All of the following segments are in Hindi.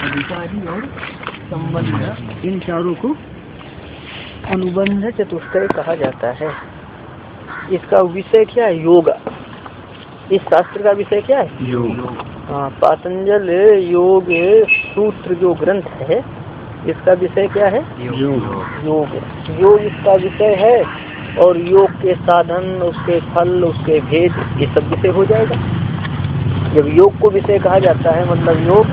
अधिकारी और संबंध, इन चारों को अनुबंध चतुष्टय कहा जाता है। इसका विषय क्या है? योग। इस शास्त्र का विषय क्या है? योग। हाँ, पातंजल योग सूत्र जो ग्रंथ है इसका विषय क्या है? योग। योग इसका विषय है और योग के साधन, उसके फल, उसके भेद, ये सब विषय हो जाएगा। जब योग को विषय कहा जाता है मतलब योग,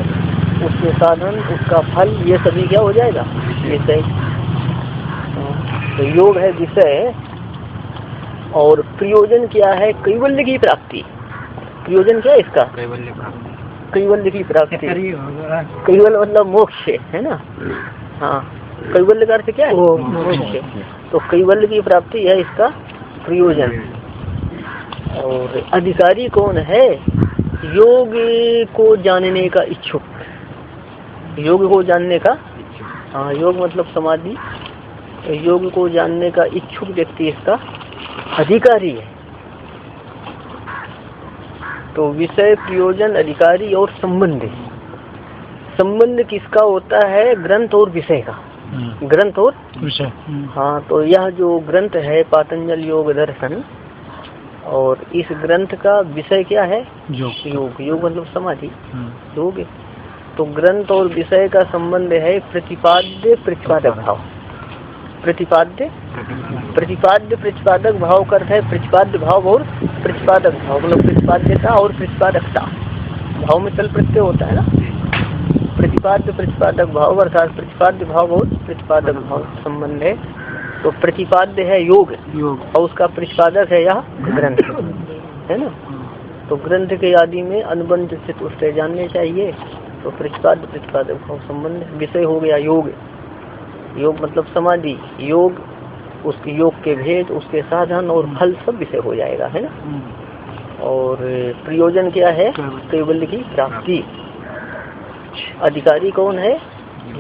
उसके साधन, उसका फल, ये सभी क्या हो जाएगा? विषय। तो योग है विषय और प्रयोजन क्या है? कैवल्य की प्राप्ति। प्रयोजन क्या है इसका? कैवल्य की प्राप्ति। कैवल्य मतलब मोक्ष है ना? हाँ, कैवल्य का अर्थ क्या है? मोक्ष। तो कैवल्य की प्राप्ति है इसका प्रयोजन। और अधिकारी कौन है? योग को जानने का इच्छुक। योग को जानने का, हाँ, योग मतलब समाधि। योग को जानने का इच्छुक व्यक्ति इसका अधिकारी है। तो विषय, प्रयोजन, अधिकारी और संबंध। संबंध किसका होता है? ग्रंथ और विषय का। ग्रंथ और विषय। हाँ, तो यह जो ग्रंथ है पातंजल योग दर्शन, और इस ग्रंथ का विषय क्या है? योग। योग मतलब समाधि, योग। तो ग्रंथ और विषय का संबंध है प्रतिपाद्य प्रतिपादक भाव। प्रतिपाद्य प्रतिपादक भाव का अर्थ है प्रतिपाद्य भाव और प्रतिपादक भाव, मतलब प्रतिपाद्यता और प्रतिपादकता। भाव में तल प्रत्यय होता है ना। प्रतिपाद्य प्रतिपादक भाव अर्थात प्रतिपाद्य भाव और प्रतिपादक भाव संबंध है। तो प्रतिपाद्य है योग और उसका प्रतिपादक है यह ग्रंथ, है ना। तो ग्रंथ के आदि में अनुबंध चतुष्टय जानने चाहिए। तो प्रतिपाद्य प्रतिपादक भाव संबंध, विषय हो गया योग। योग मतलब समाधि, योग, उसके योग के भेद, उसके साधन और फल सब विषय हो जाएगा, है ना। और प्रयोजन क्या है? कैवल्य की प्राप्ति। अधिकारी कौन है?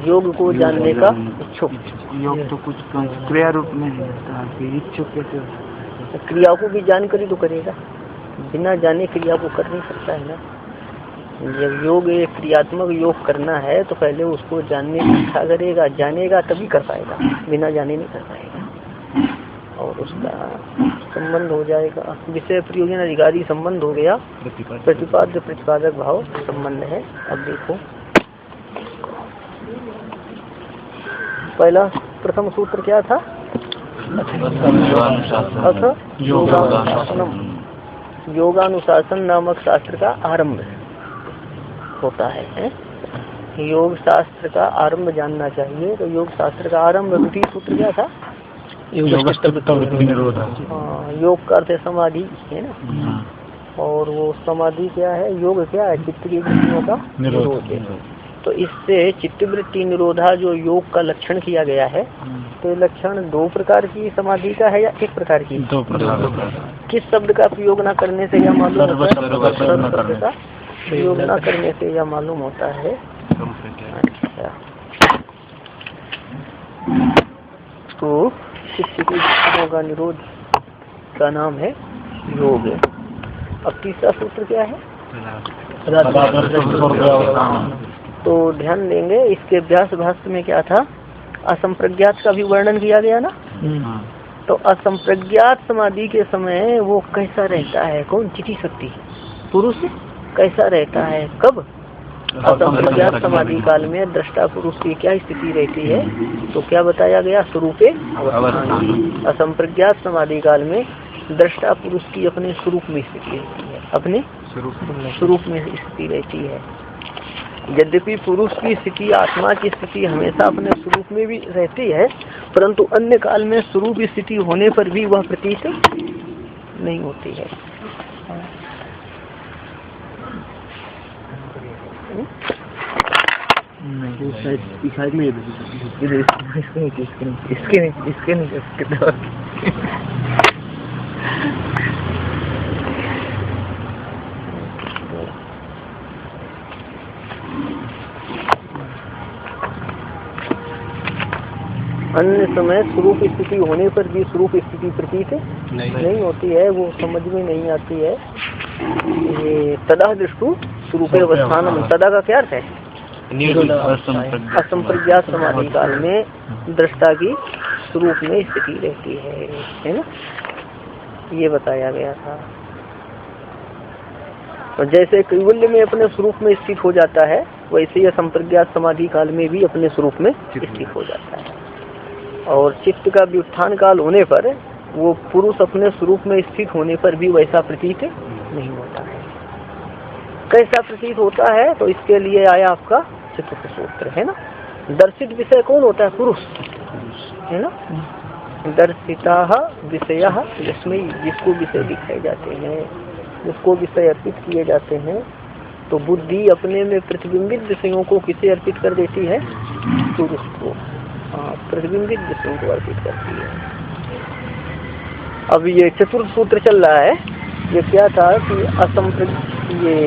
योग को जानने का इच्छुक। योग तो कुछ क्रिया रूप में है, इच्छुक कैसे? क्रिया को भी जानकर ही तो करेगा, बिना जाने क्रिया को कर नहीं सकता है ना। जब योग क्रियात्मक योग करना है तो पहले उसको जानने की इच्छा करेगा, जानेगा तभी कर पाएगा, बिना जाने नहीं कर पाएगा। और उसका संबंध हो जाएगा विषय, प्रयोजन, अधिकारी संबंध हो गया। प्रतिपाद्य प्रतिपादक भाव संबंध है। अब देखो पहला प्रथम सूत्र क्या था? अथ योगानुशासनम। योगानुशासन नामक शास्त्र का आरंभ होता है। योग शास्त्र का आरंभ जानना चाहिए। तो योग शास्त्र का आरंभ, द्वितीय सूत्र क्या था? योग का अर्थ है समाधि, है ना। और वो समाधि क्या है? योग क्या है? चित्त की वृत्तियों का निरोध है। तो इससे चित्तवृत्ति निरोधा जो योग का लक्षण किया गया है, तो लक्षण दो प्रकार की समाधि का है या एक प्रकार की? दो प्रकार। किस शब्द का प्रयोग न करने से यह मालूम होता है? शब्द का प्रयोग न करने से यह मालूम होता है। अच्छा, तो चित्त की वृत्तियों का निरोध का नाम है योग। अब तीसरा सूत्र क्या है? तो ध्यान देंगे, इसके व्यास भाष्य में क्या था? असंप्रज्ञात का भी वर्णन किया गया ना। तो असंप्रज्ञात समाधि के समय वो कैसा रहता है? कौन? चिति शक्ति पुरुष कैसा रहता है? कब? असंप्रज्ञात समाधि काल में दृष्टा पुरुष की क्या स्थिति रहती है? तो क्या बताया गया? स्वरूपे अवस्थानी। असंप्रज्ञात समाधि काल में दृष्टा पुरुष की अपने स्वरूप में स्थिति रहती है, अपने स्वरूप में स्थिति रहती है। यद्यपि पुरुष की स्थिति, आत्मा की स्थिति हमेशा अपने स्वरूप में भी रहती है, परंतु अन्य काल में स्वरूप स्थिति होने पर भी वह प्रतीत नहीं होती है। इसके नहीं अन्य समय स्वरूप स्थिति होने पर भी स्वरूप स्थिति प्रतीत नहीं होती है, वो समझ में नहीं आती है। ये तदा दृष्टु स्वरूपे अवस्थानम, तदा का क्या अर्थ है? असंप्रज्ञात समाधि काल में दृष्टा की स्वरूप में स्थिति रहती है ना, ये बताया गया था। तो जैसे कैवल्य में अपने स्वरूप में स्थित हो जाता है, वैसे ही असंप्रज्ञात समाधि काल में भी अपने स्वरूप में स्थित हो जाता है। और चित्त का व्युत्थान काल होने पर वो पुरुष अपने स्वरूप में स्थित होने पर भी वैसा प्रतीत नहीं होता है। कैसा प्रतीत होता है, तो इसके लिए आया आपका चतुर्थ सूत्र है ना। दर्शित विषय कौन होता है? पुरुष है ना। दर्शिता विषय जिसमें जिसको विषय दिखाए जाते हैं, जिसको विषय अर्पित किए जाते हैं, तो बुद्धि अपने में प्रतिबिंबित विषयों को किसे अर्पित कर देती है? पुरुष को। प्रतिबिंबित विषयों को अर्पित करती है। अब ये चतुर्थ सूत्र चल रहा है, ये क्या था कि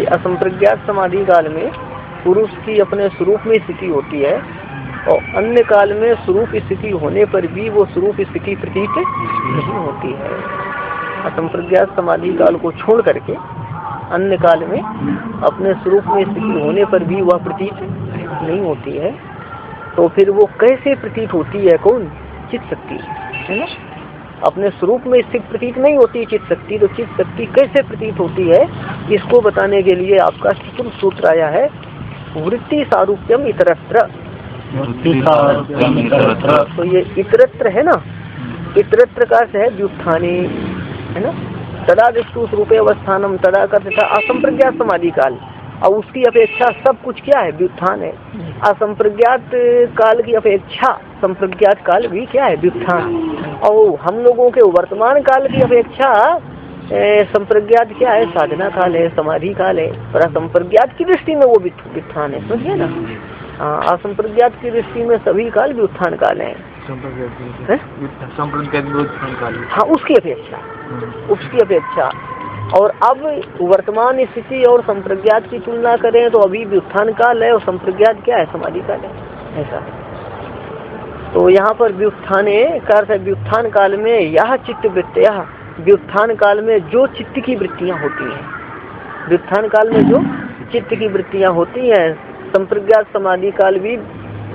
असंप्रज्ञात समाधि काल में पुरुष की अपने स्वरूप में स्थिति होती है, और अन्य काल में स्वरूप स्थिति होने पर भी वो स्वरूप स्थिति प्रतीत नहीं होती है। असंप्रज्ञात समाधि काल को छोड़ करके अन्य काल में अपने स्वरूप में स्थिति होने पर भी वह प्रतीत नहीं होती है। तो फिर वो कैसे प्रतीत होती है? कौन? चित्त शक्ति है ना। अपने स्वरूप में स्थित प्रतीत नहीं होती चित्त शक्ति, तो चित्त शक्ति कैसे प्रतीत होती है, इसको बताने के लिए आपका चतुर्थ सूत्र आया है, वृत्ति सारूप्यम इतरत्र। तो ये इतरत्र है ना, इतरत्र का अर्थ है व्युत्थाने है ना। तदा दृष्टु स्वरूपे अवस्थानम, तदा का था असंप्रज्ञात समाधि काल, और उसकी अपेक्षा सब कुछ क्या है? व्युत्थान है। असंप्रज्ञात काल की अपेक्षा संप्रज्ञात काल भी क्या है? व्युत्थान। और हम लोगों के वर्तमान काल की अपेक्षा संप्रज्ञात क्या है? साधना काल है, समाधि काल है। पर असंप्रज्ञात की दृष्टि में वो व्युत्थान है, समझिए ना। असंप्रज्ञात की दृष्टि में सभी काल व्युत्थान काल है। हाँ, उसकी अपेक्षा। और अब वर्तमान स्थिति और संप्रज्ञात की तुलना करें तो अभी व्युत्थान काल है और संप्रज्ञात क्या है? समाधि काल है, ऐसा। तो यहाँ पर व्युत्थाने का अर्थ है व्युत्थान काल में यह चित्त वृत्तियां, व्युत्थान काल में जो चित्त की वृत्तियां होती हैं, व्युत्थान काल में जो चित्त की वृत्तियां होती हैं। संप्रज्ञात समाधि काल भी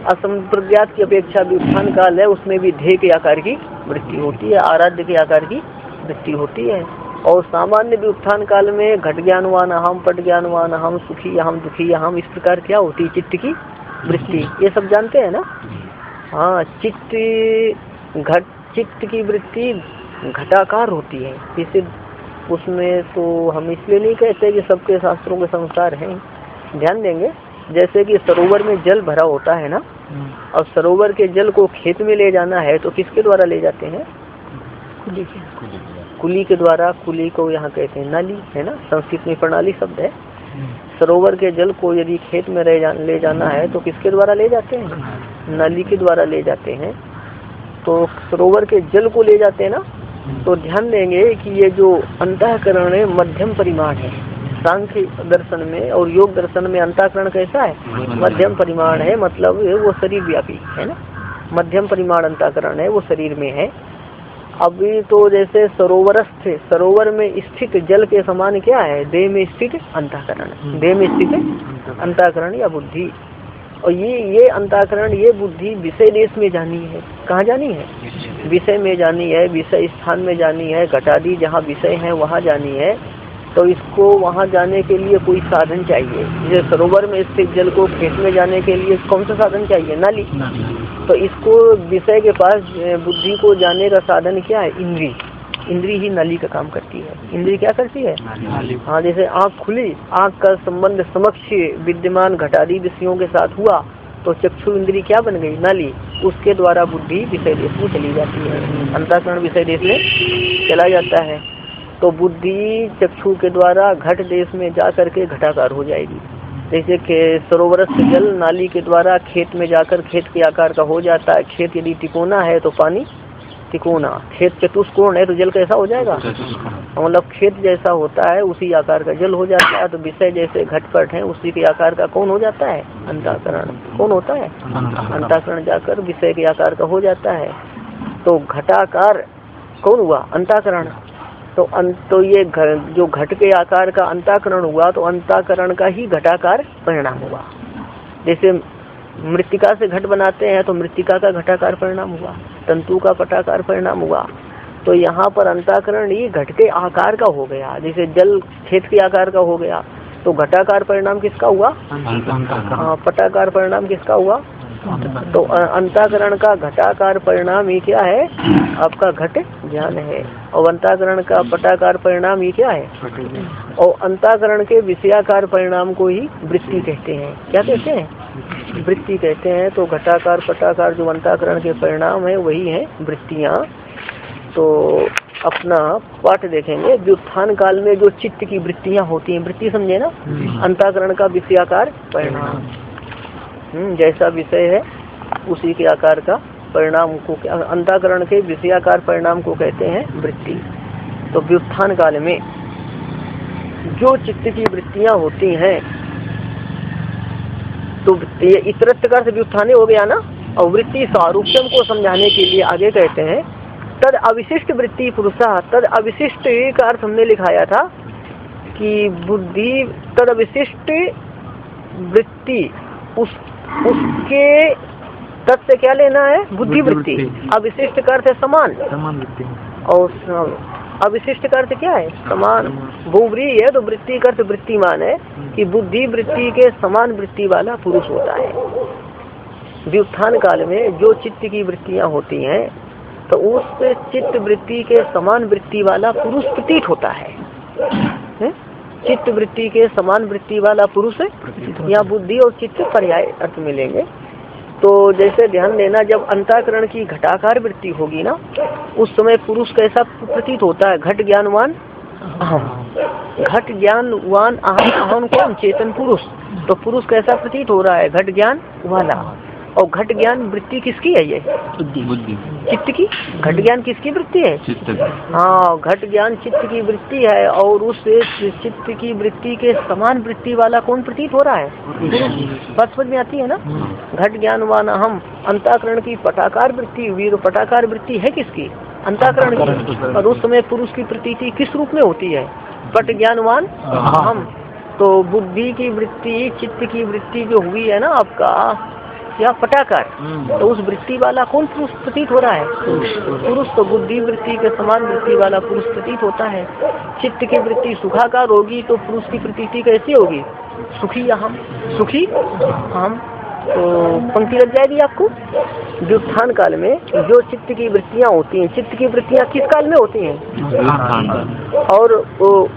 असंप्रज्ञात की अपेक्षा व्युत्थान काल है, उसमें भी ध्येय के आकार की वृत्ति होती है, आराध्य के आकार की वृत्ति होती है। और सामान्य व्युत्थान काल में घट ज्ञानवान अहम, पट ज्ञानवान अहम, सुखी अहम, दुखी अहम, इस प्रकार क्या होती है? चित्त की वृत्ति। ये सब जानते हैं ना। हाँ, चित्त की वृत्ति घटाकार होती है। इसे उसमें तो हम इसलिए नहीं कहते कि सबके शास्त्रों के संसार हैं, ध्यान देंगे। जैसे कि सरोवर में जल भरा होता है ना, और सरोवर के जल को खेत में ले जाना है तो किसके द्वारा ले जाते हैं? कुली के द्वारा। कुली को यहाँ कहते हैं नाली, है ना, संस्कृत में प्रणाली शब्द है। सरोवर के जल को यदि खेत में ले जाना है तो किसके द्वारा ले जाते हैं? नाली के द्वारा ले जाते हैं। तो सरोवर के जल को ले जाते हैं ना, तो ध्यान देंगे कि ये जो अंतःकरण है मध्यम परिमाण है। सांख्य दर्शन में और योग दर्शन में अंतःकरण कैसा है? मध्यम परिमाण है, मतलब वो शरीर व्यापी है ना। मध्यम परिमाण अंतःकरण है, वो शरीर में है। अभी तो जैसे सरोवरस्थ, सरोवर में स्थित जल के समान क्या है? देह में स्थित अंतःकरण, देह में स्थित अंतःकरण या बुद्धि। और ये अंतःकरण, ये बुद्धि विषय देश में जानी है। कहाँ जानी है? विषय में जानी है, विषय स्थान में जानी है। घटादी जहाँ विषय है वहाँ जानी है। तो इसको वहाँ जाने के लिए कोई साधन चाहिए। जैसे सरोवर में स्थित जल को खेत में जाने के लिए कौन सा साधन चाहिए? नाली। तो इसको विषय के पास बुद्धि को जाने का साधन क्या है? इंद्री। इंद्री ही नाली का काम करती है। इंद्री क्या करती है? हाँ, जैसे आँख खुली, आँख का संबंध समक्ष विद्यमान घटादी विषयों के साथ हुआ तो चक्षु इंद्री क्या बन गई? नाली। उसके द्वारा बुद्धि विषय देश में चली जाती है, अंतःकरण विषय देश में चला जाता है। तो बुद्धि चक्षु के द्वारा घट देश में जा करके घटाकार हो जाएगी। जैसे कि सरोवरस्थ जल नाली के द्वारा खेत में जाकर खेत के आकार का हो जाता है। खेत यदि तिकोना है तो पानी तिकोना, खेत चतुष्कोण है तो जल कैसा हो जाएगा? मतलब खेत जैसा होता है उसी आकार का जल हो जाता है। तो विषय जैसे घटपट है उसी के आकार का कौन हो जाता है? अंतःकरण। कौन होता है? अंतःकरण जाकर विषय के आकार का हो जाता है। तो घटाकार कौन हुआ? अंतःकरण। तो ये जो घट के आकार का अंतःकरण हुआ तो अंतःकरण का ही घटाकार परिणाम हुआ। जैसे मृत्तिका से घट बनाते हैं तो मृत्तिका का घटाकार परिणाम हुआ, तंतु का पटाकार परिणाम हुआ। तो यहाँ पर अंतःकरण ही घट के आकार का हो गया, जैसे जल खेत के आकार का हो गया, तो घटाकार परिणाम किसका हुआ? पटाकार परिणाम किसका हुआ? तो अंतःकरण का घटाकार परिणाम ये क्या है? आपका घट ज्ञान है। और अंतःकरण का पटाकार परिणाम ये क्या है? और अंतःकरण के विषयाकार परिणाम को ही वृत्ति कहते हैं। क्या कहते हैं? वृत्ति कहते हैं। तो घटाकार पटाकार जो अंतःकरण के परिणाम है वही है वृत्तियाँ। तो अपना पाठ देखेंगे। व्युत्थान काल में जो चित्त की वृत्तियाँ होती हैं, वृत्ति समझे ना, अंतःकरण का विषयाकार परिणाम, जैसा विषय है उसी के आकार का परिणाम को अंतःकरण के विषयाकार परिणाम को कहते हैं वृत्ति। तो व्युत्थान काल में जो चित्त की वृत्तियाँ होती हैं, तो ये इतरत्व का व्युत्थान हो गया ना। और वृत्ति सारूप्यम को समझाने के लिए आगे कहते हैं तद अविशिष्ट वृत्ति पुरुषा। तद अविशिष्ट का अर्थ हमने लिखाया था कि बुद्धि तद अविशिष्ट वृत्ति, उसके तत् से क्या लेना है? बुद्धि वृत्ति। अविशिष्ट का अर्थ है समान वृत्ति, और अविशिष्ट का अर्थ क्या है? समान। भूव्री है तो वृत्ति का अर्थ वृत्तिमान है कि बुद्धि वृत्ति के समान वृत्ति वाला पुरुष होता है। व्युत्थान काल में जो चित्त की वृत्तियाँ होती हैं तो उस चित्त वृत्ति के समान वृत्ति वाला पुरुष प्रतीत होता है। चित्त वृत्ति के समान वृत्ति वाला पुरुष, या बुद्धि और चित्त पर्याय अर्थ मिलेंगे। तो जैसे ध्यान देना, जब अंतःकरण की घटाकार वृत्ति होगी ना, उस समय पुरुष कैसा प्रतीत होता है? घट ज्ञानवान अहम। घट ज्ञानवान अहम, अहम कौन? चेतन पुरुष। तो पुरुष कैसा प्रतीत हो रहा है? घट ज्ञान वाला। और घट ज्ञान वृत्ति किसकी है? ये बुद्धि, चित्त की। घट ज्ञान किसकी वृत्ति है? चित्त। हाँ, घट ज्ञान चित्त की वृत्ति है। और उस चित्त की वृत्ति के समान वृत्ति वाला कौन प्रतीत हो रहा है? बात समझ में आती है ना? घट ज्ञानवान अहम। अंतःकरण की पटाकार वृत्ति हुई, तो पटाकार वृत्ति है किसकी? अंतःकरण की। और उस समय पुरुष की प्रतीति किस रूप में होती है? पट ज्ञानवान अहम। तो बुद्धि की वृत्ति, चित्त की वृत्ति जो हुई है ना आपका, या पटाकार, तो उस वृत्ति वाला कौन पुरुष प्रतीत हो रहा है? पुरुष। तो बुद्धि वृत्ति के समान वृत्ति वाला पुरुष प्रतीत होता है। चित्त की वृत्ति सुखाकार होगी तो पुरुष की प्रतीति कैसी होगी? सुखी अहम, सुखी अहम। तो पंक्ति लग जाएगी आपको। व्युत्थान काल में जो चित्त की वृत्तियाँ होती हैं, चित्त की वृत्तियाँ किस काल में होती हैं? और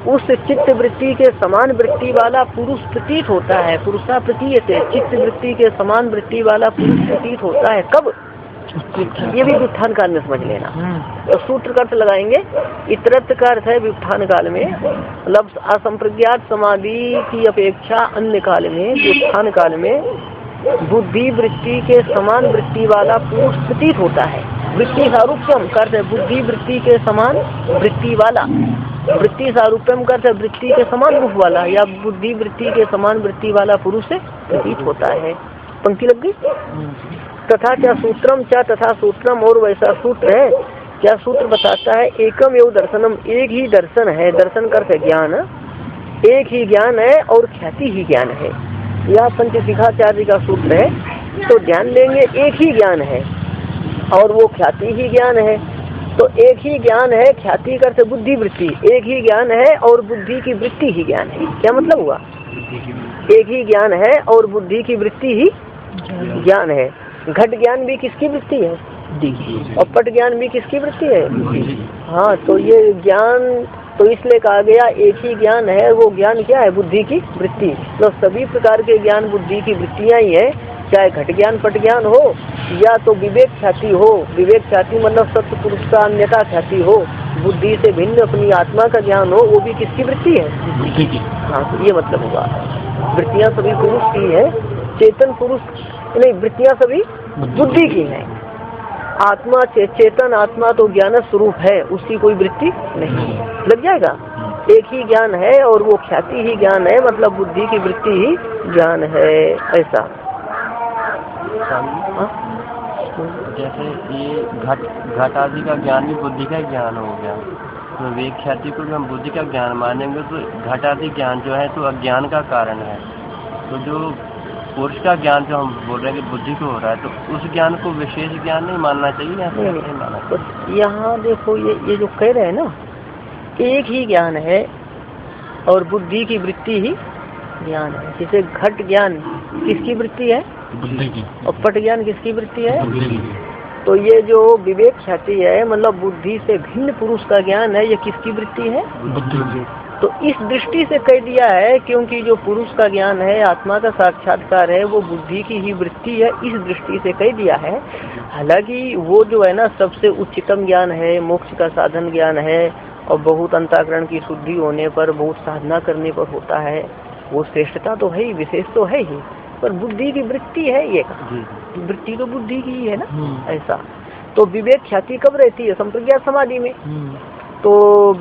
उस चित्त वृत्ति के समान वृत्ति वाला पुरुष प्रतीत होता है। पुरुषा प्रतीयत है, चित्त वृत्ति के समान वृत्ति वाला पुरुष प्रतीत होता है। कब? ये भी व्युत्थान काल में समझ लेना। तो सूत्र का अर्थ लगाएंगे। इतरत्व का अर्थ है व्युत्थान काल में, मतलब असंप्रज्ञात समाधि की अपेक्षा अन्य काल में, व्युत्थान काल में बुद्धि वृत्ति के समान वृत्ति वाला पुरुष प्रतीत होता है। वृत्ति सारूप्यम करते बुद्धि वृत्ति के समान वृत्ति वाला, वृत्ति सारूप्यम करते वृत्ति के समान रूप वाला, या बुद्धि वृत्ति के समान वृत्ति वाला पुरुष से प्रतीत होता है। पंक्ति लग गई। तथा क्या सूत्रम, क्या तथा सूत्रम, और वैसा सूत्र है। क्या सूत्र बताता है? एकम एवं दर्शनम, एक ही दर्शन है। दर्शन करते ज्ञान, एक ही ज्ञान है और ख्याति ही ज्ञान है। यह पंचशिखाचार्य का सूत्र है। तो ध्यान देंगे, एक ही ज्ञान है और वो ख्याति ही ज्ञान है। तो एक ही ज्ञान है, ख्याति करते बुद्धि वृत्ति, एक ही ज्ञान है और बुद्धि की वृत्ति ही ज्ञान है। क्या मतलब हुआ? एक ही ज्ञान है और बुद्धि की वृत्ति ही ज्ञान है। घट ज्ञान भी किसकी वृत्ति है? और पट ज्ञान भी किसकी वृत्ति है? हाँ, तो ये ज्ञान तो इसलिए कहा गया एक ही ज्ञान है। वो ज्ञान क्या है? बुद्धि की वृत्ति। तो सभी प्रकार के ज्ञान बुद्धि की वृत्तियाँ ही है, चाहे घट ज्ञान पट ज्ञान हो, या तो विवेक ख्याति हो। विवेक ख्याति मतलब सत्य पुरुष का अन्यता ख्याति हो, बुद्धि से भिन्न अपनी आत्मा का ज्ञान हो, वो भी किसकी वृत्ति है? बुद्धि की। हाँ, तो ये मतलब हुआ। वृत्तियाँ सभी पुरुष की है, चेतन पुरुष नहीं, वृत्तियाँ सभी बुद्धि की है। आत्मा चेतन आत्मा तो ज्ञान स्वरूप है, उसकी कोई वृत्ति नहीं। लग जाएगा। एक ही ज्ञान है और वो ख्याति ही ज्ञान है, मतलब बुद्धि की वृत्ति ही ज्ञान है। ऐसा जैसे ये घट आदि का ज्ञान भी बुद्धि का ज्ञान हो गया, तो विवेक ख्याति को भी हम बुद्धि का ज्ञान मानेंगे तो घट आदि ज्ञान जो है तो अज्ञान का कारण है। तो जो पुरुष का ज्ञान जो हम बोल रहे हैं कि बुद्धि को हो रहा है, तो उस ज्ञान को विशेष ज्ञान नहीं मानना चाहिए या नहीं, नहीं मानना तो चाहिए? यहाँ देखो ये जो कह रहे हैं ना, एक ही ज्ञान है और बुद्धि की वृत्ति ही ज्ञान है। जैसे घट ज्ञान किसकी वृत्ति है? बुद्धि की। और पट ज्ञान किसकी वृत्ति है? बुद्धि की। तो ये जो विवेक ख्याति है, मतलब बुद्धि से भिन्न पुरुष का ज्ञान है, ये किसकी वृत्ति है? बुद्धि की। तो इस दृष्टि से कह दिया है, क्योंकि जो पुरुष का ज्ञान है, आत्मा का साक्षात्कार है, वो बुद्धि की ही वृत्ति है, इस दृष्टि से कह दिया है। हालांकि वो जो है ना सबसे उच्चतम ज्ञान है, मोक्ष का साधन ज्ञान है, और बहुत अंतःकरण की शुद्धि होने पर, बहुत साधना करने पर होता है, वो श्रेष्ठता तो है ही, विशेष तो है ही, पर बुद्धि की वृत्ति है ये कहा, वृत्ति तो बुद्धि की ही है ना। ऐसा तो विवेक ख्याति कब रहती है? संप्रज्ञात समाधि में। तो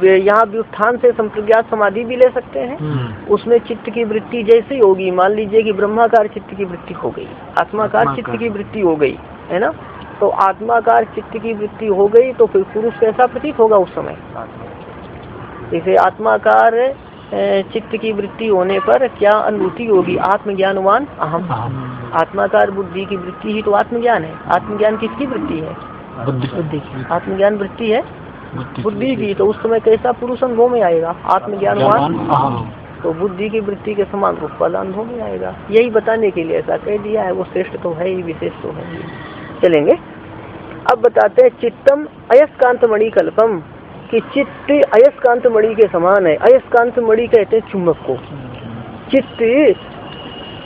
यहाँ व्युत्थान से संप्रज्ञात समाधि भी ले सकते हैं। उसमें चित्त की वृत्ति जैसी होगी, मान लीजिए कि ब्रह्माकार चित्त की वृत्ति हो गई, आत्माकार चित्त की वृत्ति हो गई, है ना। तो आत्माकार चित्त की वृत्ति हो गई तो फिर पुरुष कैसा प्रतीत होगा उस समय? जैसे आत्माकार चित्त की वृत्ति होने पर क्या अनुभूति होगी? आत्मज्ञानवान अहम। आत्माकार बुद्धि की वृत्ति ही तो आत्मज्ञान है। आत्मज्ञान किसकी वृत्ति है? बुद्धि की। आत्मज्ञान वृत्ति है बुद्धि की। तो उस समय कैसा पुरुष अनुभव में आएगा? आत्मज्ञानवान। तो बुद्धि की वृत्ति के समान रूप वाला अनुभव में आएगा। यही बताने के लिए ऐसा कह दिया है। वो श्रेष्ठ तो है ही, विशेष तो है ही। चलेंगे अब बताते हैं चित्तम अयस्कांत मणि कल्पम, कि चित्त अयस्कांत मणि के समान है। अयस्कांत मणि कहते हैं चुंबक को, चित्त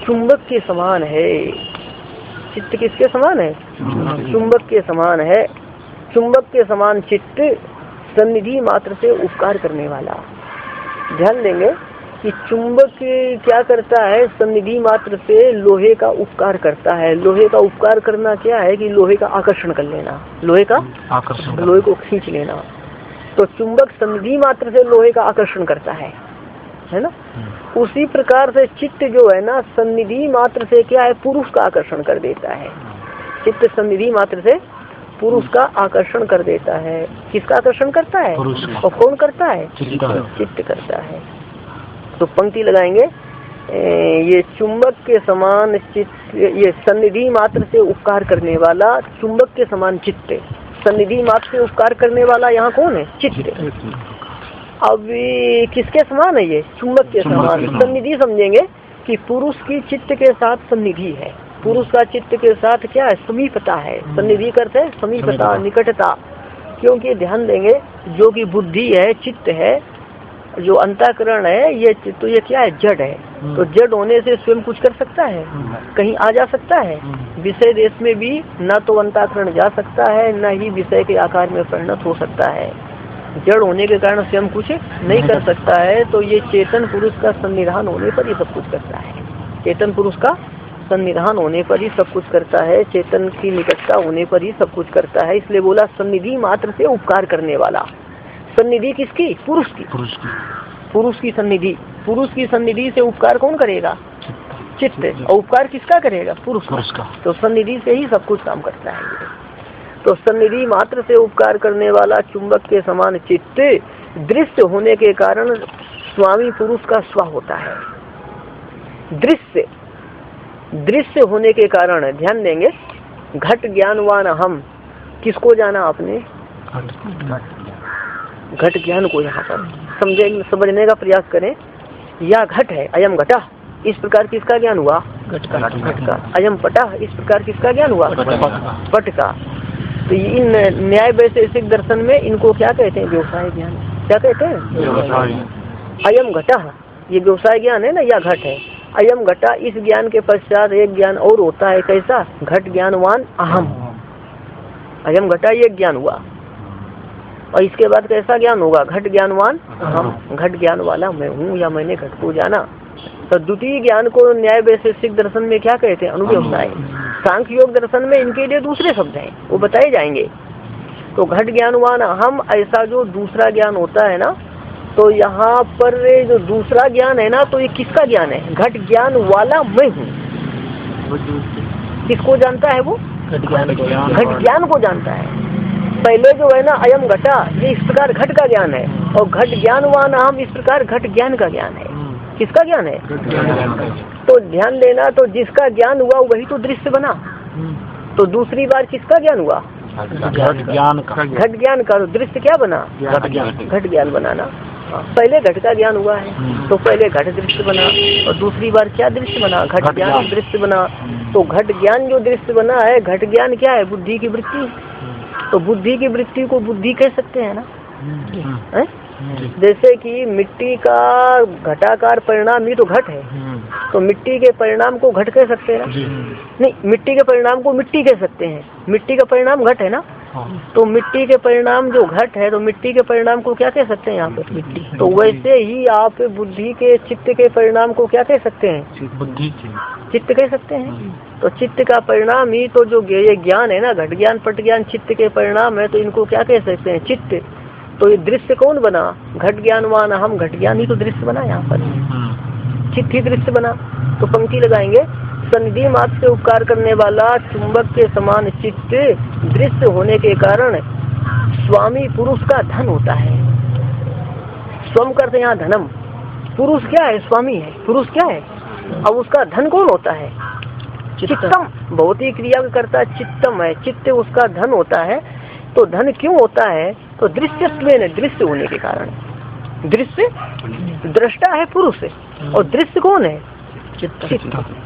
चुंबक के समान है। चित्त किसके समान है? चुंबक के समान है। चुंबक के समान चित्त, सन्निधि मात्र से उपकार करने वाला। ध्यान देंगे कि चुंबक क्या करता है? सन्निधि मात्र से लोहे का उपकार करता है। लोहे का उपकार करना क्या है? कि लोहे का आकर्षण कर लेना, लोहे का आकर्षण, लोहे को खींच लेना। तो चुंबक सन्निधि मात्र से लोहे का आकर्षण करता है ना। उसी प्रकार से चित्त जो है ना, सन्निधि मात्र से क्या है? पुरुष का आकर्षण कर देता है। चित्त सन्निधि मात्र से पुरुष का आकर्षण कर देता है। किसका आकर्षण करता है? और कौन करता है? चित्त करता है। तो पंक्ति लगाएंगे, ये चुंबक के समान चित्त, ये सन्निधि मात्र से उपकार करने वाला चुंबक के समान चित्त। सन्निधि मात्र से उपकार करने वाला यहाँ कौन है? चित्त। अब किसके समान है ये? चुंबक के समान। सन्निधि समझेंगे कि पुरुष की चित्त के साथ सन्निधि है। पुरुष का चित्त के साथ क्या है? समीपता है। सन्निधि करते हैं समीपता, निकटता। क्योंकि ध्यान देंगे जो कि बुद्धि है, चित्त है, जो अंतःकरण है, ये तो ये क्या है? जड़ है। तो जड़ होने से स्वयं कुछ कर सकता है? कहीं आ जा सकता है? विषय देश में भी न तो अंतःकरण जा सकता है, न ही विषय के आकार में परिणत हो सकता है। जड़ होने के कारण स्वयं कुछ नहीं कर सकता है। तो ये चेतन पुरुष का सन्निधान होने पर ही सब कुछ करता है। चेतन पुरुष का सन्निधान होने पर ही सब कुछ करता है। चेतन की निकटता होने पर ही सब कुछ करता है। इसलिए बोला सन्निधि मात्र से उपकार करने वाला। सन्निधि किसकी? पुरुष की। पुरुष की सन्निधि। पुरुष की सन्निधि से उपकार कौन करेगा? चित्त। और उपकार किसका करेगा? पुरुष का। तो सन्निधि से ही सब कुछ काम करता है। तो सन्निधि मात्र से उपकार करने वाला चुंबक के समान चित्त दृश्य होने के कारण स्वामी पुरुष का स्व होता है। दृश्य होने के कारण ध्यान देंगे, घट ज्ञानवान हम, किसको जाना आपने? घट ज्ञान को यहाँ पर समझने का प्रयास करें। या घट है, अयम घटा, इस प्रकार किसका ज्ञान हुआ? घट का। अयम पटा, इस प्रकार किसका ज्ञान हुआ? पट का। तो इन न्याय वैशेषिक दर्शन में इनको क्या कहते हैं? व्यवसाय ज्ञान। क्या कहते हैं? अयम घटा, ये व्यवसाय ज्ञान है ना, या घट है। अयम घटा, इस ज्ञान के पश्चात एक ज्ञान और होता है। कैसा? घट ज्ञानवान अहम। अयम घटा ये ज्ञान हुआ, और इसके बाद कैसा ज्ञान होगा? घट ज्ञानवान अहम। घट ज्ञान वाला मैं हूँ, या मैंने घट को जाना। तो द्वितीय ज्ञान को न्याय वैशेषिक दर्शन में क्या कहते हैं? अनुव्यवसाय। सांख्य योग दर्शन में इनके लिए दूसरे शब्द हैं, वो बताए जाएंगे। तो घट ज्ञानवान अहम, ऐसा जो दूसरा ज्ञान होता है ना, तो यहाँ पर जो दूसरा ज्ञान है ना, तो ये किसका ज्ञान है? घट ज्ञान वाला मैं हूँ। किसको जानता है वो? घट ज्ञान को जानता है। पहले जो है ना अयम घटा, ये इस प्रकार घट का ज्ञान है, और घट ज्ञानवान अहम इस प्रकार घट ज्ञान का ज्ञान है। किसका ज्ञान है? तो ध्यान देना, तो जिसका ज्ञान हुआ वही तो दृश्य बना। तो दूसरी बार किसका ज्ञान हुआ? घट ज्ञान का। घट ज्ञान का। तो दृश्य क्या बना? घट ज्ञान बनाना। पहले घट का ज्ञान हुआ है तो पहले घट दृश्य बना, और दूसरी बार क्या दृश्य बना? घट ज्ञान दृश्य बना। तो घट ज्ञान जो दृश्य बना है, घट ज्ञान क्या है? बुद्धि की वृत्ति। तो बुद्धि की वृत्ति को बुद्धि कह सकते हैं ना। जैसे कि मिट्टी का घटाकार परिणाम ही तो घट है, तो मिट्टी के परिणाम को घट कह सकते हैं ना? नहीं, मिट्टी के परिणाम को मिट्टी कह सकते हैं। मिट्टी का परिणाम घट है ना, तो मिट्टी के परिणाम जो घट है, तो मिट्टी के परिणाम को क्या कह सकते हैं यहाँ पे? मिट्टी। तो वैसे ही आप बुद्धि के चित्त के परिणाम को क्या कह सकते हैं? बुद्धि चित्त कह सकते हैं। तो चित्त का परिणाम ही तो जो ये ज्ञान है ना, घट ज्ञान पट ज्ञान चित्त के परिणाम है, तो इनको क्या कह सकते हैं? चित्त। तो ये दृश्य कौन बना? घट ज्ञानवान हम, घट ज्ञान ही तो दृश्य बना यहाँ पर, चित्त ही दृश्य बना। तो पंक्ति लगाएंगे, सन्निधि मात्र से उपकार करने वाला चुंबक के समान चित्त दृश्य होने के कारण स्वामी पुरुष का धन होता है। स्वम करते यहाँ धनम, पुरुष क्या है? स्वामी है। पुरुष क्या है? अब उसका धन कौन होता है? चित्तम। भौतिक क्रिया का कर्ता चित्तम है, चित्त उसका धन होता है। तो धन क्यों होता है? तो दृश्यत्व, दृश्य होने के कारण। दृश्य दृष्टा है पुरुष, और दृश्य कौन है? चित्त।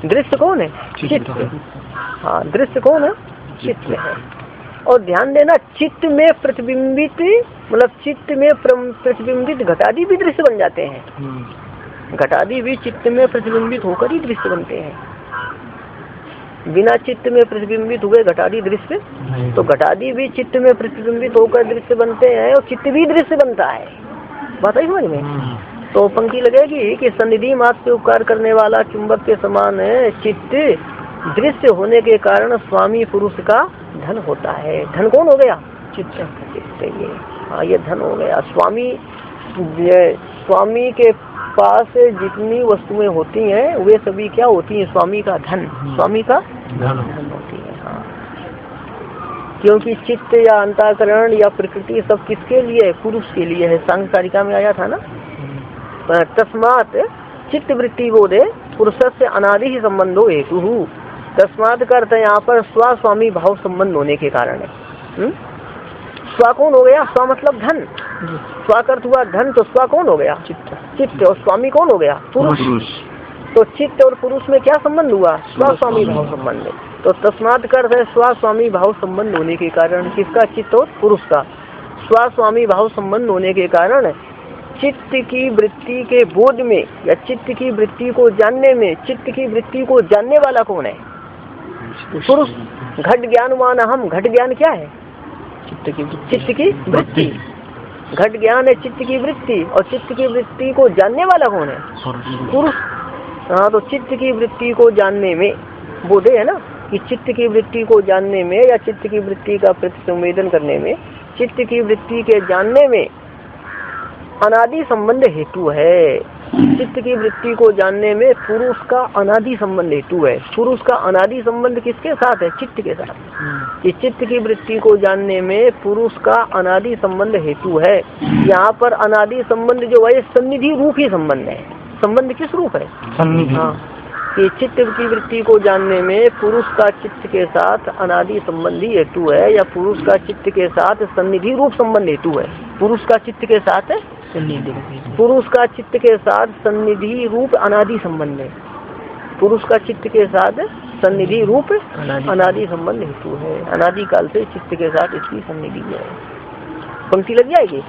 दृश्य कौन है? चित्त। हाँ, दृश्य कौन है? चित्त है। और ध्यान देना, चित्त में प्रतिबिंबित, मतलब चित्त में प्रतिबिंबित घटादी भी दृश्य बन जाते हैं। घटादी भी चित्त में प्रतिबिंबित होकर ही दृश्य बनते हैं। बिना चित्त में प्रतिबिंबित हुए घटादी दृश्य, तो घटादी भी चित्त में प्रतिबिंबित होकर दृश्य बनते हैं, और चित्त भी दृश्य बनता है। बात है समझ में? तो पंक्ति लगेगी कि सन्निधि मात्र से उपकार करने वाला चुंबक के समान चित्त दृश्य होने के कारण स्वामी पुरुष का धन होता है। धन कौन हो गया? चित्त। चित्त ये, हाँ, ये धन हो गया। स्वामी के पास जितनी वस्तुएं होती हैं वे सभी क्या होती हैं? स्वामी का धन। स्वामी का धन होती है। हाँ, क्योंकि चित्त या अंतःकरण या प्रकृति सब किसके लिए है? पुरुष के लिए है। सांख्यकारिका में आया था ना, तस्मात् चित्त वृत्ति बोधे पुरुष से अनादि ही संबंधो हेतु। तस्मात् का अर्थ यहाँ पर स्व स्वामी भाव संबंध होने के कारण है। स्व कौन हो गया? स्व मतलब धन। स्व का अर्थ हुआ धन, तो स्व कौन हो गया? चित्त। चित्त। और स्वामी कौन हो गया? पुरुष। तो चित्त और पुरुष में क्या संबंध हुआ? स्व स्वामी भाव संबंध। तो तस्मात् का अर्थ है स्व स्वामी भाव संबंध होने के कारण। किसका? चित्त और पुरुष का स्व स्वामी भाव संबंध होने के कारण चित्त की वृत्ति के बोध में या चित्त की वृत्ति को जानने में, चित्त की वृत्ति को जानने वाला कौन है? पुरुष। घट ज्ञानवान हम, घट ज्ञान क्या है? चित्त की वृत्ति। घट ज्ञान है चित्त की वृत्ति, और चित्त की वृत्ति को जानने वाला कौन है? पुरुष। हाँ, तो चित्त की वृत्ति को जानने में, बोधे है ना, कि चित्त की वृत्ति को जानने में या चित्त की वृत्ति का प्रतिसंवेदन करने में, चित्त की वृत्ति के जानने में अनादि संबंध हेतु है। चित्त की वृत्ति को जानने में पुरुष का अनादि संबंध हेतु है। पुरुष का अनादि संबंध किसके साथ है? चित्त के साथ। कि चित्त की वृत्ति को जानने में पुरुष का अनादि संबंध हेतु है। यहाँ पर अनादि संबंध जो है सन्निधि रूप ही संबंध है। संबंध किस रूप है? सन्निधि। हाँ, कि चित्त की वृत्ति को जानने में पुरुष का चित्त के साथ अनादि संबंधी हेतु है, या पुरुष का चित्त के साथ सन्निधि रूप संबंध हेतु है। पुरुष का चित्त के साथ पुरुष का चित्त के साथ सन्निधि रूप अनादि संबंध है। पुरुष का चित्त के साथ सन्निधि रूप अनादि संबंध हेतु है। अनादि काल से चित्त के साथ इसकी सन्निधि है। पंक्ति लग जाएगी।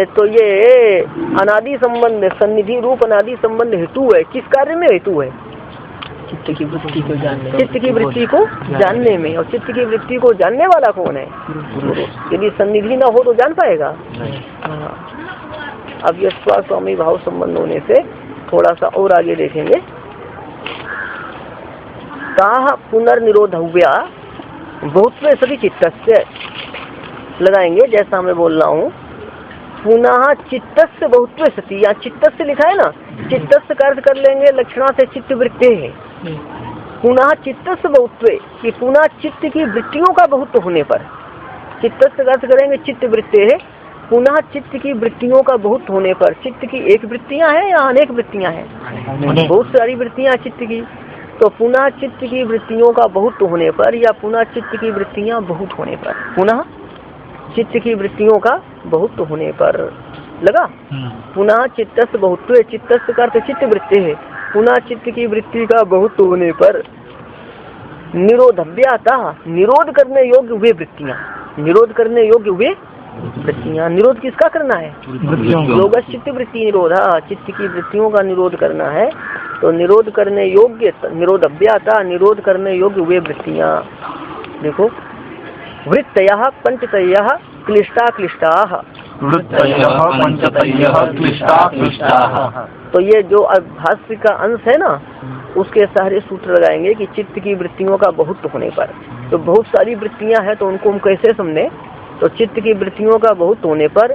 तो ये अनादि संबंध, सन्निधि रूप अनादि संबंध हेतु है। किस कार्य में हेतु है? चित्त की वृत्ति को जानने। चित्त की वृत्ति को जानने में। और चित्त की वृत्ति को जानने वाला कौन है? यदि सन्निधि ना हो तो जान पाएगा? हाँ। अब ये स्व स्वामी भाव संबंध होने से थोड़ा सा और आगे देखेंगे। ताह पुनर्निरोधव्या बहुत्व सभी चित्तस्य लगाएंगे, जैसा मैं बोल रहा हूँ। पुनः चित्तस्य बहुत्व सती, यहाँ चित्तस्य लिखा है ना, चित्तस्य का अर्थ कर लेंगे लक्षणा से चित्त वृत्ति है। पुनः चित्तस्य बहुत्व, कि पुनः चित्त की वृत्तियों का बहुत्व होने पर चित्तस्य का अर्थ करेंगे चित्त वृत्ति है। पुनः चित्त की वृत्तियों का बहुत होने पर, चित्त की एक वृत्तियां हैं या अनेक वृत्तियां हैं? बहुत सारी वृत्तियां चित्त की। तो पुनः चित्त की वृत्तियों का बहुत होने पर या पुनः चित्त की वृत्तियां बहुत होने पर, पुनः चित्त की वृत्तियों का बहुत होने पर लगा। पुनः चित्तस्य बहुत्व, चित्तस्य का अर्थ चित्त वृत्ति है। पुनः चित्त की वृत्ति का बहुत होने पर निरोधव्याता, निरोध करने योग्य वे वृत्तियां, निरोध करने योग्य वे वृत्तियां। निरोध किसका करना है? योग चित्त वृत्ति निरोधा, चित्त की वृत्तियों का निरोध करना है। तो निरोध करने योग्य, निरोधव्याता, निरोध करने योग्य वे वृत्तियां। देखो, वृत्तयः पंचतयः क्लिष्टा क्लिष्टाः, तो ये जो भाष्य का अंश है ना, उसके सारे सूत्र लगाएंगे कि चित्त की वृत्तियों का बहुत होने पर। तो बहुत सारी वृत्तियां हैं, तो उनको हम कैसे समझे? तो चित्त की वृत्तियों का बहुत होने पर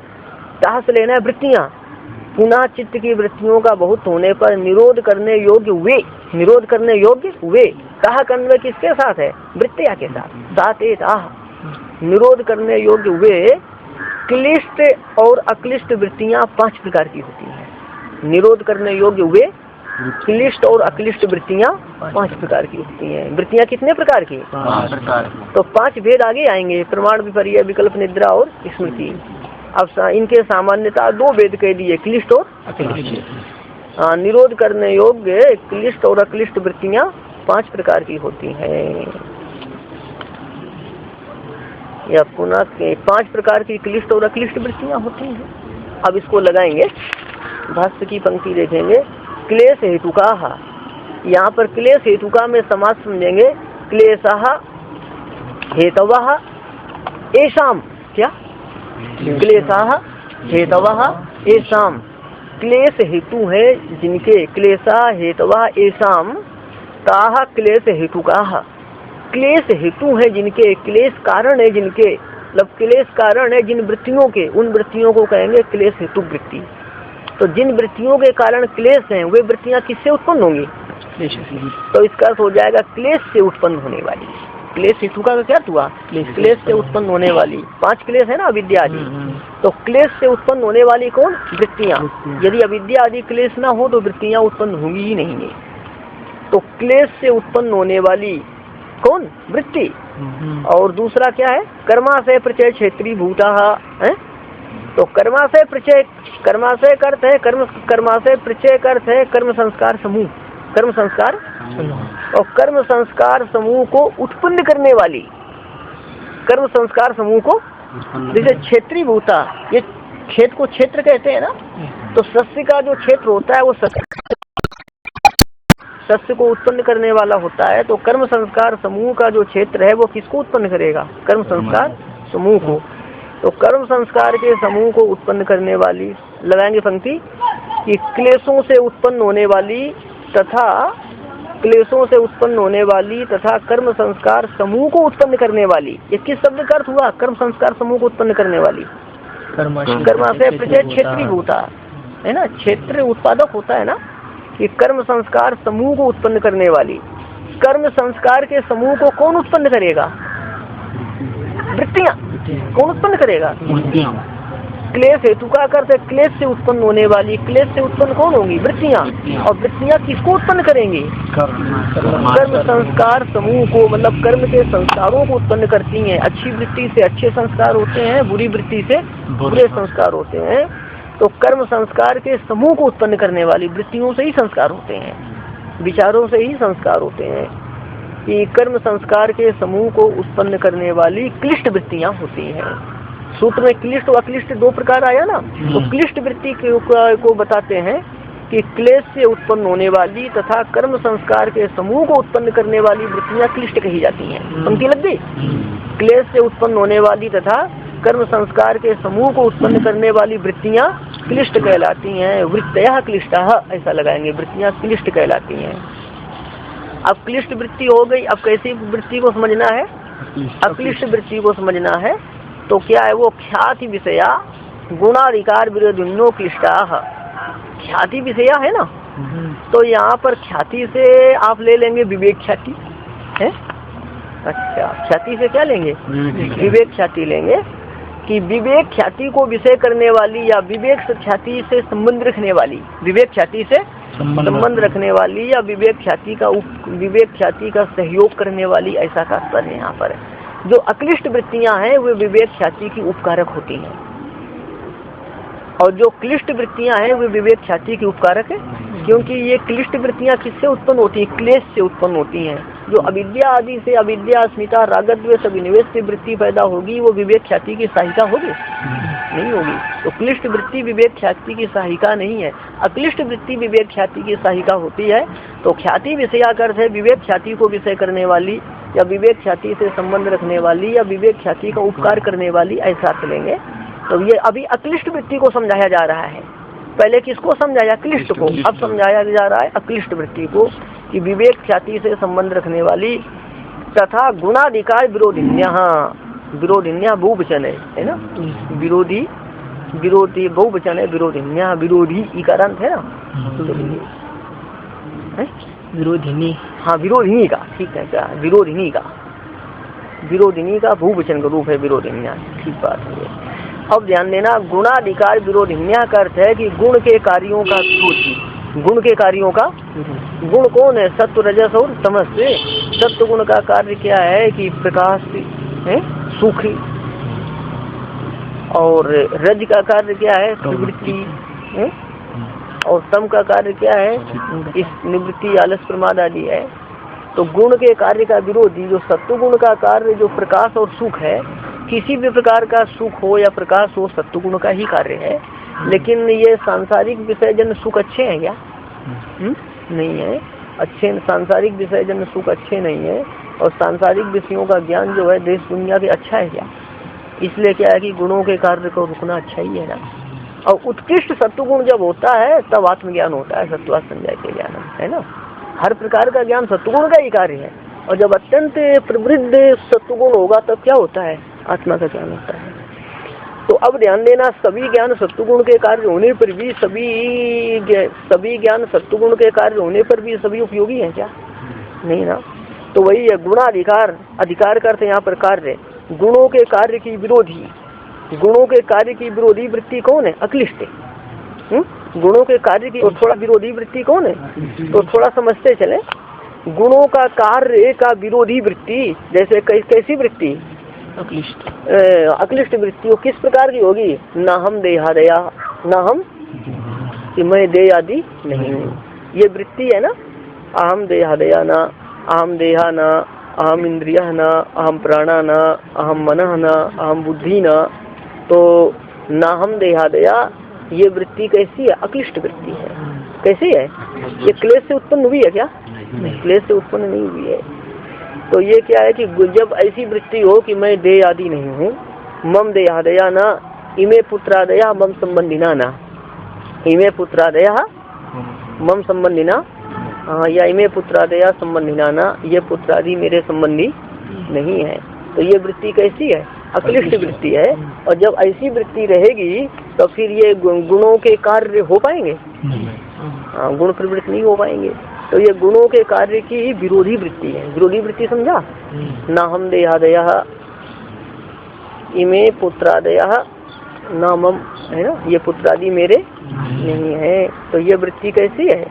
कहाँ से लेना है? वृत्तियां। पुनः चित्त की वृत्तियों का बहुत होने पर निरोध करने योग्य वे, निरोध करने योग्य वे, कहा करने किसके साथ है? वृत्तियां के साथ। साथ एक निरोध करने योग्य वे क्लिष्ट और अक्लिष्ट वृत्तियां 5 प्रकार की होती हैं। निरोध करने योग्य वे क्लिष्ट और अक्लिष्ट वृत्तियां 5 प्रकार की होती हैं। वृत्तियां कितने प्रकार की? 5 प्रकार। तो 5 भेद आगे आएंगे, प्रमाण, विपर्य, विकल्प, निद्रा और स्मृति। अब इनके सामान्यता 2 भेद कह दिए, क्लिष्ट और अक्लिष्ट। निरोध करने योग्य क्लिष्ट और अक्लिष्ट वृत्तियां 5 प्रकार की होती हैं। या पुनः 5 प्रकार की क्लिष्ट और अक्लिष्ट वृत्तियां होती हैं। अब इसको लगाएंगे, भाष्य की पंक्ति देखेंगे। क्लेश हेतुकाः, यहाँ पर क्लेश हेतुका में समास समझेंगे। क्लेशः हेतवः येषाम्, क्या? क्लेशः हेतवः येषाम्, क्लेश हेतु है जिनके, क्लेशः हेतवः येषाम् ताः क्लेश हेतुकाः, क्लेश हेतु है जिनके, क्लेश कारण है जिनके, मतलब क्लेश कारण है जिन वृत्तियों के, उन वृत्तियों को कहेंगे क्लेश हेतु वृत्ति। तो जिन वृत्तियों के कारण क्लेश हैं, वे वृत्तियां किससे उत्पन्न होंगी? तो इसका अर्थ हो जाएगा क्लेश से उत्पन्न होने वाली। क्लेश हेतु का क्या हुआ? क्लेश से उत्पन्न होने वाली। 5 क्लेश है ना, अविद्या आदि। तो क्लेश से उत्पन्न होने वाली कौन? वृत्तियां। यदि अविद्या आदि क्लेश ना हो तो वृत्तियां उत्पन्न होंगी ही नहीं। तो क्लेश से उत्पन्न होने वाली कौन? वृत्ति। और दूसरा क्या है? कर्माशय प्रचय क्षेत्रीय भूता है। तो कर्माशय प्रचय, कर्माशय का अर्थ है कर्म, कर्माशय प्रचय का अर्थ है कर्म संस्कार समूह, कर्म संस्कार। और कर्म संस्कार समूह को उत्पन्न करने वाली, कर्म संस्कार समूह को, जैसे क्षेत्रीय भूता, ये खेत को क्षेत्र कहते हैं ना। तो सस्य का जो क्षेत्र होता है वो सस्य को उत्पन्न करने वाला होता है। तो कर्म संस्कार समूह का जो क्षेत्र है वो किसको उत्पन्न करेगा? कर्म संस्कार समूह को। तो कर्म संस्कार के समूह को उत्पन्न करने वाली, लगाएंगे पंक्ति कि क्लेशों से उत्पन्न होने वाली तथा क्लेशों से उत्पन्न होने वाली तथा कर्म संस्कार समूह को उत्पन्न करने वाली। ये किस शब्द का अर्थ हुआ? कर्म संस्कार समूह को उत्पन्न करने वाली। कर्माशय प्रचय क्षेत्रीय भूता है ना, क्षेत्र उत्पादक होता है ना, कि कर्म संस्कार समूह को उत्पन्न करने वाली। कर्म संस्कार के समूह को कौन उत्पन्न करेगा? वृत्तियां। कौन उत्पन्न करेगा? क्लेश हेतु का अर्थ है क्लेश से उत्पन्न होने वाली। क्लेश से उत्पन्न कौन होंगी? वृत्तियां। और वृत्तियां किसको उत्पन्न करेंगी? कर्म संस्कार समूह को, मतलब कर्म के संस्कारों को उत्पन्न करती हैं। अच्छी वृत्ति से अच्छे संस्कार होते हैं, बुरी वृत्ति से बुरे संस्कार होते हैं। तो कर्म संस्कार के समूह को उत्पन्न करने वाली वृत्तियों से ही संस्कार होते हैं, विचारों से ही संस्कार होते हैं। कि कर्म संस्कार के समूह को उत्पन्न करने वाली क्लिष्ट वृत्तियां होती हैं। सूत्र में क्लिष्ट और अक्लिष्ट 2 प्रकार आया ना। तो क्लिष्ट वृत्ति को बताते हैं कि क्लेश से उत्पन्न होने वाली तथा कर्म संस्कार के समूह को उत्पन्न करने वाली वृत्तियां क्लिष्ट कही जाती हैं। पंक्ति लग गई। क्लेश से उत्पन्न होने वाली तथा कर्म संस्कार के समूह को उत्पन्न करने वाली वृत्तियां क्लिष्ट कहलाती हैं। वृत्तयः क्लिष्टाः ऐसा लगाएंगे, वृत्तियां क्लिष्ट कहलाती हैं। अब क्लिष्ट वृत्ति हो गई। अब कैसी वृत्ति को समझना है? अक्लिष्ट वृत्ति को समझना है। तो क्या है वो? ख्याति विषया गुणाधिकार विरोधिन्यो क्लिष्टाः। ख्याति विषया है ना, तो यहाँ पर ख्याति से आप ले लेंगे विवेक ख्याति है। अच्छा, ख्याति से क्या लेंगे? विवेक ख्याति लेंगे। कि विवेक ख्याति को विषय करने वाली या विवेक ख्याति से संबंध रखने वाली, विवेक ख्याति से संबंध रखने वाली या विवेक ख्याति का सहयोग करने वाली, ऐसा तात्पर्य है यहाँ पर। जो अक्लिष्ट वृत्तियां हैं वे विवेक ख्याति की उपकारक होती हैं, और जो क्लिष्ट वृत्तियां हैं वे विवेक ख्याति की उपकारक है। क्योंकि ये क्लिष्ट वृत्तियां किससे उत्पन्न होती हैं? क्लेश से उत्पन्न होती हैं। जो अविद्या आदि से, अविद्या, अस्मिता, रागद्वेष, अभिनिवेश से वृत्ति पैदा होगी, वो विवेक ख्याति की सहायिका होगी? नहीं होगी। तो क्लिष्ट वृत्ति विवेक ख्याति की सहायिका नहीं है, अक्लिष्ट वृत्ति विवेक ख्याति की सहायिका होती है। तो ख्याति विषयाकर्थ है विवेक ख्याति को विषय करने वाली या विवेक ख्याति से संबंध रखने वाली या विवेक ख्याति का उपकार करने वाली, ऐसा चलेंगे। तो ये अभी अक्लिष्ट वृत्ति को समझाया जा रहा है। पहले किसको समझाया? क्लिष्ट को। अब समझाया जा रहा है अक्लिष्ट वृत्ति को, कि विवेक ख्याति से संबंध रखने वाली तथा गुणाधिकार विरोधिन्या, विरोधिन्या बहुवचन है ना, विरोधी बहुवचन है, विरोधिन्या, विरोधी इकारांत है ना, विरोधिनी, हाँ विरोधिनी का, ठीक है क्या, विरोधिनी का बहुवचन का रूप है विरोधिन्या, ठीक बात है। अब ध्यान देना, गुणाधिकार विरोधिन्या का अर्थ है कि गुण के कार्यों का विरोधी, गुण के कार्यों का, गुण कौन है? सत्व, रजस और तमस से। सत्व गुण का कार्य क्या है कि प्रकाश है, सुख, और रज का कार्य क्या है? प्रवृत्ति, और तम का कार्य क्या है? इस निवृत्ति, आलस, प्रमाद आदि है। तो गुण के कार्य का विरोधी जो सत्व गुण का कार्य जो प्रकाश और सुख है, किसी भी प्रकार का सुख हो या प्रकाश हो सत्व गुण का ही कार्य है। लेकिन ये सांसारिक विषयजन्य सुख अच्छे हैं क्या? नहीं है, अच्छे सांसारिक विषयजन्य सुख अच्छे नहीं है। और सांसारिक विषयों का ज्ञान जो है देश दुनिया के अच्छा है क्या? इसलिए क्या है कि गुणों के कार्य को रुकना अच्छा ही है ना। और उत्कृष्ट सत्वगुण जब होता है तब आत्मज्ञान होता है, सत्वा संजय के ज्ञान है ना। हर प्रकार का ज्ञान सत्वगुण का ही कार्य है। और जब अत्यंत प्रवृद्ध सत्वगुण होगा तब क्या होता है? आत्मा का ज्ञान होता है। तो अब ध्यान देना, सभी ज्ञान सत्वगुण के कार्य होने पर भी, सभी ज्ञान सत्वगुण के कार्य होने पर भी सभी उपयोगी है क्या? नहीं ना। तो वही है गुणाधिकार, अधिकार का अर्थ यहाँ पर कार्य, गुणों के कार्य की विरोधी, गुणों के कार्य की विरोधी वृत्ति कौन है? अक्लिष्ट। गुणों के कार्य की, तो थोड़ा विरोधी वृत्ति कौन है? तो थोड़ा समझते चले। गुणों का कार्य का विरोधी वृत्ति, जैसे कैसी वृत्ति? अक्लिष्ट वृत्ति। किस प्रकार की होगी? ना हम देहादया, ना हम, कि मैं देह आदि नहीं हूँ, ये वृत्ति है ना। अहम देहादया न, अहम देहा न, अहम इंद्रिया न, अहम प्राणा न, अहम मनः न, अहम बुद्धि न। तो ना हम देहादया, ये वृत्ति कैसी है? अक्लिष्ट वृत्ति है। कैसी है? ये क्लेश से उत्पन्न हुई है क्या? क्लेश से उत्पन्न नहीं हुई है। तो ये क्या है कि जब ऐसी वृत्ति हो कि मैं देह आदि नहीं हूँ, मम देहादया न, इमे पुत्रादया मम संबंधिना न, इमे पुत्रादया मम संबंधिना, या इमे पुत्रादया संबंधिना न, ये पुत्रादि मेरे संबंधी नहीं है। तो ये वृत्ति कैसी है? अक्लिष्ट वृत्ति है। और जब ऐसी वृत्ति रहेगी तो फिर ये गुणों के कार्य हो पाएंगे? गुण प्रवृत्त नहीं हो पाएंगे। तो ये गुणों के कार्य की विरोधी वृत्ति है। विरोधी वृत्ति समझा? ना हम देहादया, इमे पुत्रादया ना मम, है ना, ये पुत्रादि मेरे नहीं है। तो ये वृत्ति कैसी है?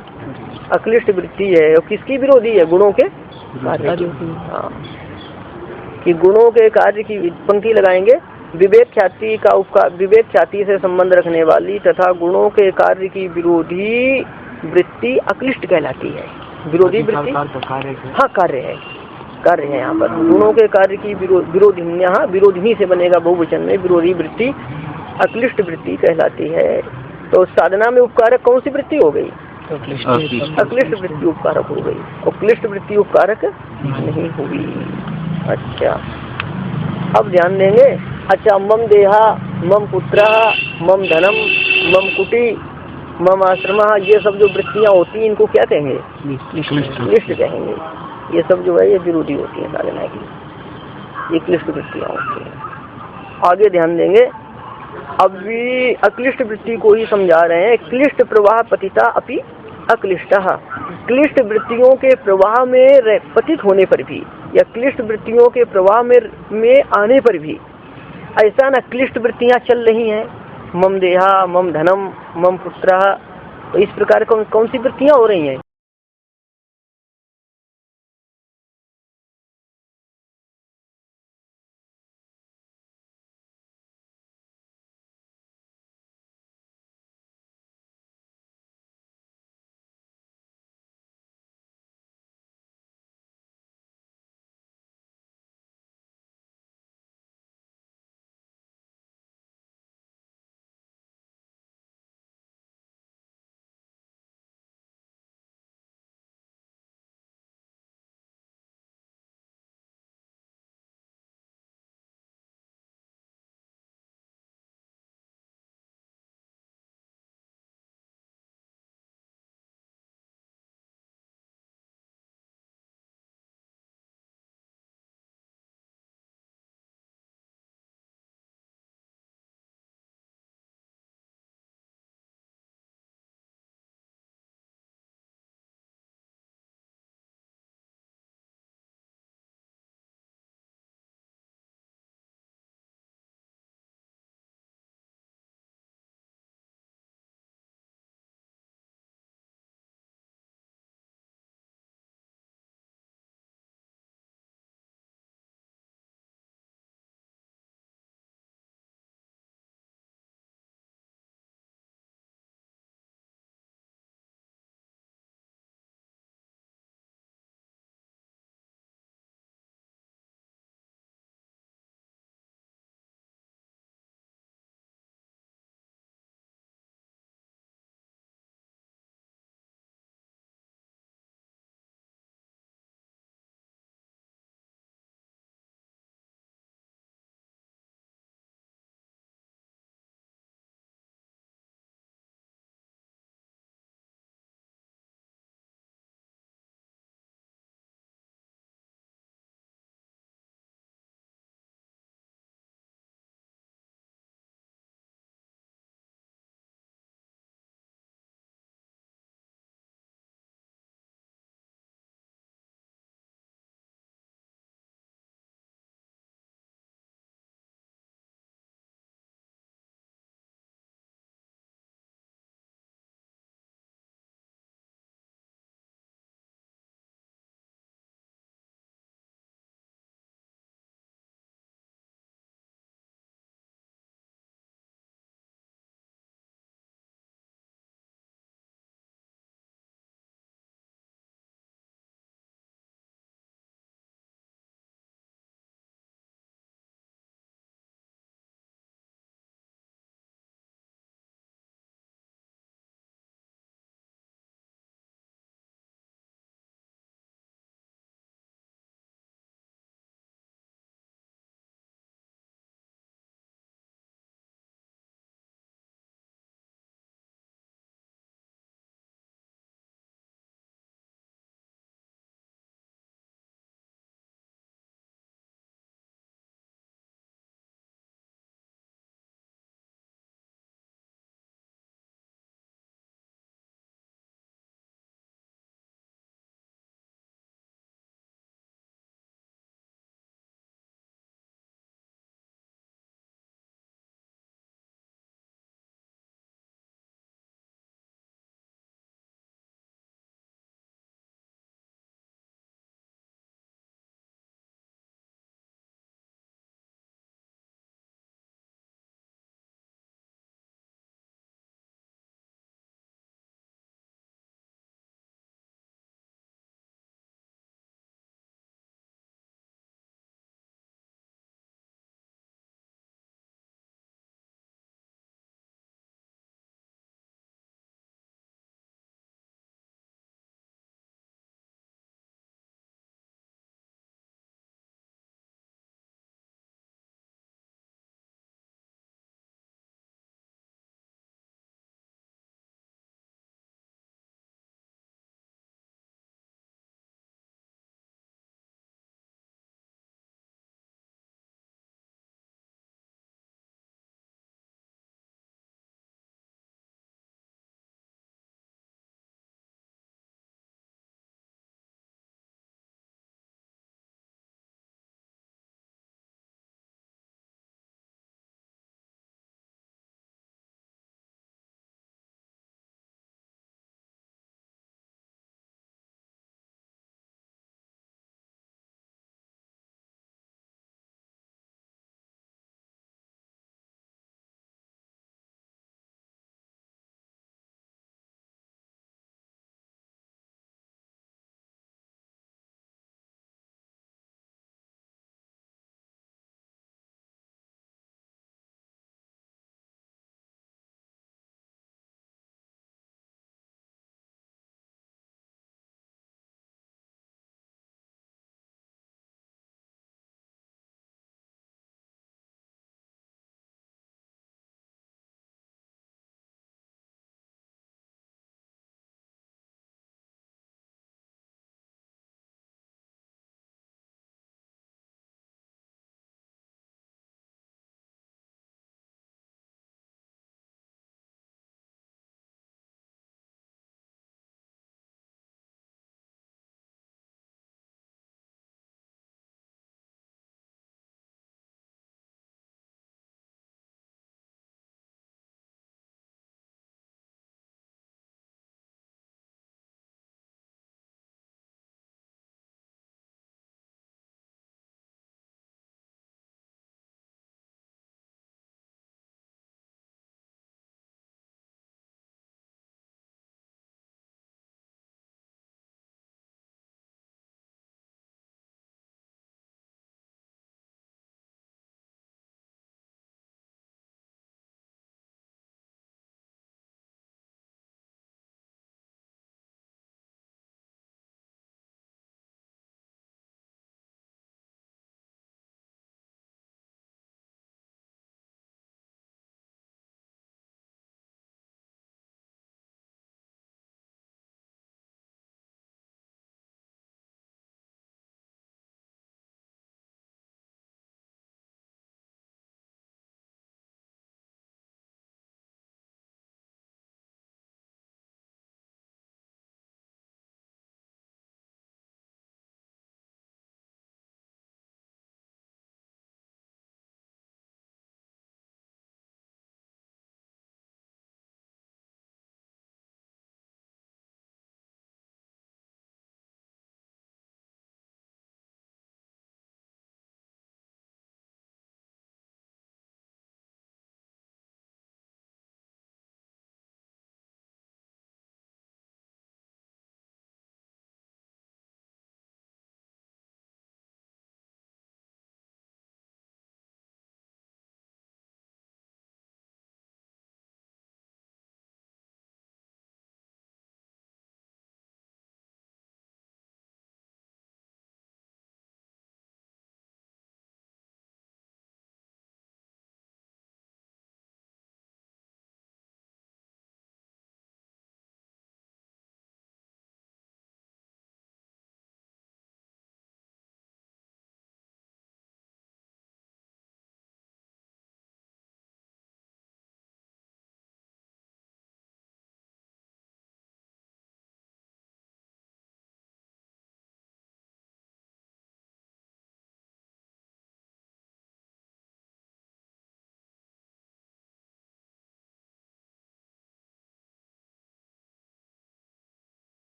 अक्लिष्ट वृत्ति है। और किसकी विरोधी है? गुणों के कार्य की। हाँ, कि गुणों के कार्य की पंक्ति लगाएंगे, विवेक ख्याति का उपकार, विवेक ख्याति से संबंध रखने वाली तथा गुणों के कार्य की विरोधी वृत्ति अक्लिष्ट कहलाती है। विरोधी वृत्ति, हाँ कार्य है, कार्य है यहाँ पर। गुणों के कार्य की विरोधिन्या, विरोधिनी से बनेगा बहुवचन में, विरोधी वृत्ति अक्लिष्ट वृत्ति कहलाती है। तो साधना में उपकारक कौन सी वृत्ति हो गई? अक्लिष्ट वृत्ति उपकारक हो गई, और क्लिष्ट वृत्ति उपकारक नहीं हुई। अच्छा, अब ध्यान देंगे। अच्छा, मम देहा, मम पुत्र, मम धनम, मम कुटी, मम आश्रम, ये सब जो वृत्तियाँ होती हैं इनको क्या कहेंगे? क्लिष्ट कहेंगे। ये सब जो है ये विरोधी होती है साधना की, ये क्लिष्ट वृत्तियाँ होती हैं। आगे ध्यान देंगे, अभी अक्लिष्ट वृत्ति को ही समझा रहे हैं। क्लिष्ट प्रवाह पतिता अपि अक्लिष्ट, क्लिष्ट वृत्तियों के प्रवाह में पतित होने पर भी या क्लिष्ट वृत्तियों के प्रवाह में आने पर भी ऐसा न क्लिष्ट वृत्तियाँ चल रही हैं, मम देहा, मम धनम, मम पुत्र, तो इस प्रकार कौन सी वृत्तियाँ हो रही हैं?